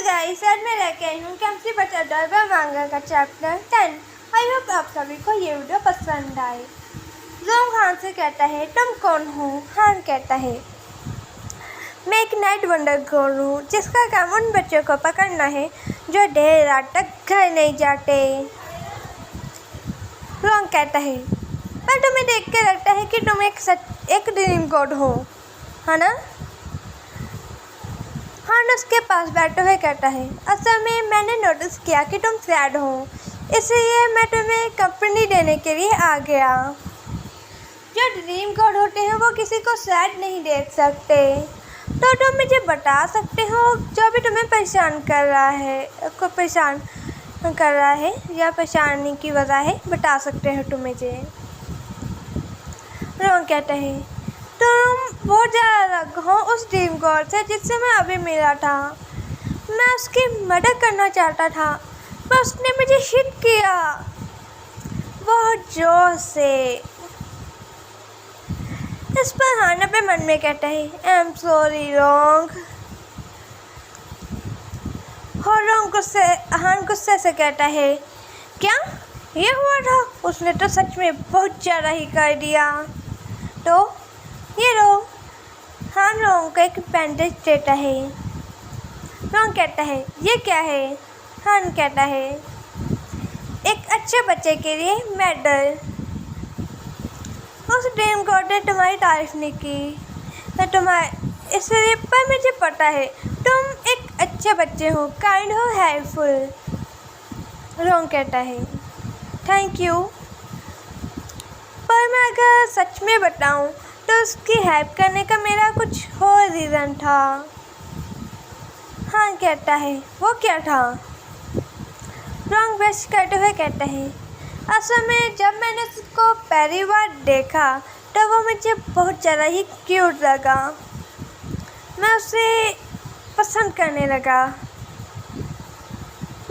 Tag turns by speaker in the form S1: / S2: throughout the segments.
S1: Guys, आज मैं लेके आई हूँ कैंसी बचा ड्राइवर मांगा का चैप्टर 10। आई होप आप सभी को ये वीडियो पसंद आए। जोंग हान से कहता है, तुम कौन हो? हान कहता है, मैं एक नाइट वंडर गर्ल हूँ जिसका काम उन बच्चों को पकड़ना है जो देर रात तक घर नहीं जाते। रोंग कहता है, पर तुम्हें देख के लगता है कि तुम एक ड्रीम गॉड हो, है ना? हान उसके पास बैठे हुए कहता है, असल में मैंने नोटिस किया कि तुम सैड हो, इसलिए मैं तुम्हें कंपनी देने के लिए आ गया। जो ड्रीम गॉड होते हैं वो किसी को सैड नहीं देख सकते, तो तुम मुझे बता सकते हो जो भी तुम्हें परेशान कर रहा है या परेशानी की वजह है, बता सकते हो तुम मुझे। रोंग कहता है, तुम बहुत ज़्यादा अलग हो उस ड्रीम गर्ल से जिससे मैं अभी मिला था। मैं उसकी मदद करना चाहता था पर उसने मुझे हिट किया बहुत जोर से। इस पर हान अपने मन में कहता है, आई एम सॉरी रोंग। और हान गुस्से से कहता है, क्या ये हुआ था? उसने तो सच में बहुत ज़्यादा ही कर दिया। तो ये लो। हान रोंग को एक बैंडेज देता है। रोंग कहता है, ये क्या है? हान कहता है, एक अच्छे बच्चे के लिए मेडल। उस ड्रीम गॉड ने तुम्हारी तारीफ नहीं की इसलिए, पर मुझे पता है तुम एक अच्छे बच्चे हो, काइंड हो, हेल्पफुल। रोंग कहता है, थैंक यू, पर मैं अगर सच में बताऊं तो उसकी हेल्प करने का मेरा कुछ और रीज़न था। हाँ कहता है, वो क्या था? रोंग ब्रश करते हुए कहता है, असल में जब मैंने उसको पहली बार देखा तो वो मुझे बहुत ज़्यादा ही क्यूट लगा। मैं उसे पसंद करने लगा।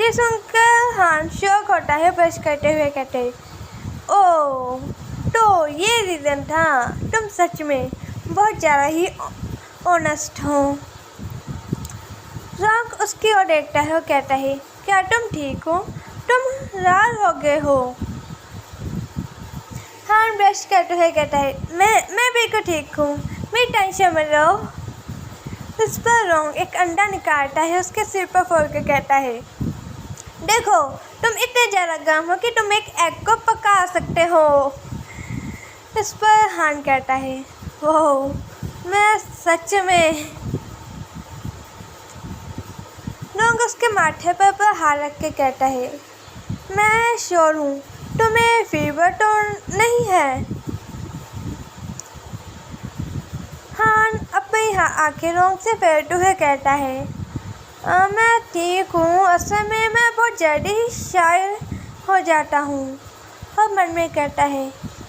S1: ये सुनकर हान शॉक होता है। ब्रश करते हुए कहते हैं, ओह, तो ये रीज़न था। तुम सच में बहुत ज़्यादा ही ऑनेस्ट हो। रोंग उसकी ओर देखता है और कहता है, क्या तुम ठीक हो? तुम लाल हो गए हो। हान ब्रश करते हुए कहता है, मैं बिल्कुल ठीक हूँ, मेरी टेंशन मत लो। इस पर रोंग एक अंडा निकालता है, उसके सिर पर फोड़ के कहता है, देखो तुम इतने ज़्यादा गर्म हो कि तुम एक एग को पका सकते हो। इस पर हान कहता है, ओह, मैं सच में। रोंग उसके माथे पर हाथ रख के कहता है, मैं श्योर हूँ तुम्हें फीवर तो नहीं है। हान अपनी आंखें रोंग से फेरते हुए कहता है, मैं ठीक हूँ, असल में मैं बहुत जल्दी ही शायर हो जाता हूँ। और मन में कहता है,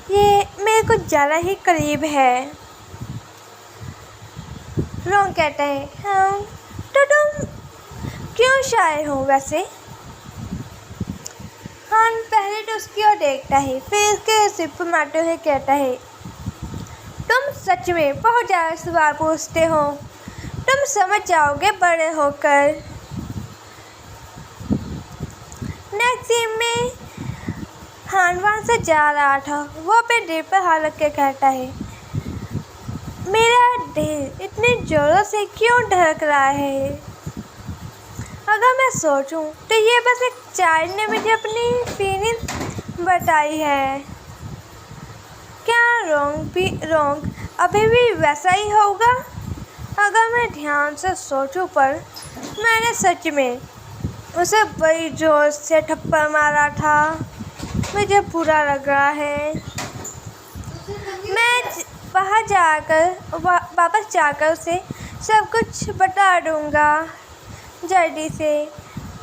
S1: ये मेरे को ज़्यादा ही करीब है। रोंग कहता है, हाँ, तो तुम क्यों शायर हो वैसे? हान पहले तो उसकी ओर देखता है, फिर उसके सिर पर मारते हुए कहता है, तुम सच में बहुत ज़्यादा सवाल पूछते हो, तुम समझ जाओगे बड़े होकर। नेक्स्ट सीन में हान वहाँ से जा रहा था। वो अपने दिल पर हाथ रख के कहता है, मेरा दिल इतने ज़ोरों से क्यों धड़क रहा है? अगर मैं सोचूं तो ये बस एक चाइल्ड ने मुझे अपनी फीलिंग बताई है। क्या रोंग अभी भी वैसा ही होगा? अगर मैं ध्यान से सोचूं, पर मैंने सच में उसे बड़ी जोर से थप्पड़ मारा था। मुझे बुरा लग रहा है। मैं वापस जाकर उसे सब कुछ बता दूंगा जल्दी से।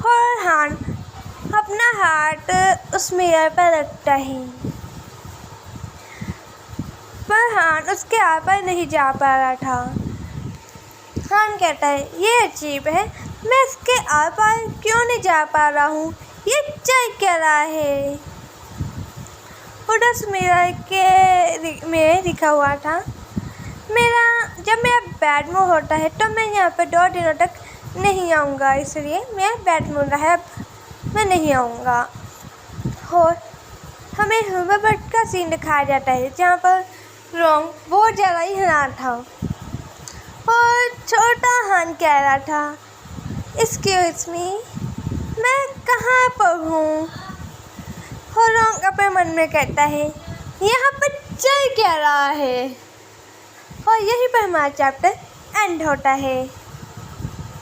S1: और हान अपना हाथ उस मिरर पर रखता है, पर हान उसके आर पार नहीं जा पा रहा था। हान कहता है, ये अजीब है, मैं इसके आर पार क्यों नहीं जा पा रहा हूँ? ये चल क्या रहा है? और उस मिरर में लिखा हुआ था, जब मेरा बैड मूड होता है तो मैं यहाँ पर 2 दिनों तक नहीं आऊँगा, इसलिए मैं बैटमूडा है, अब मैं नहीं आऊँगा। और हमें होवर्बर्ड का सीन दिखाया जाता है जहाँ पर रोंग बहुत ज़्यादा ही हैरान था और छोटा हान कह रहा था, एक्सक्यूज़ मी, मैं कहाँ पर हूँ? और रोंग अपने मन में कहता है, यहाँ पर चल क्या रहा है? और यहीं पर हमारा चैप्टर एंड होता है।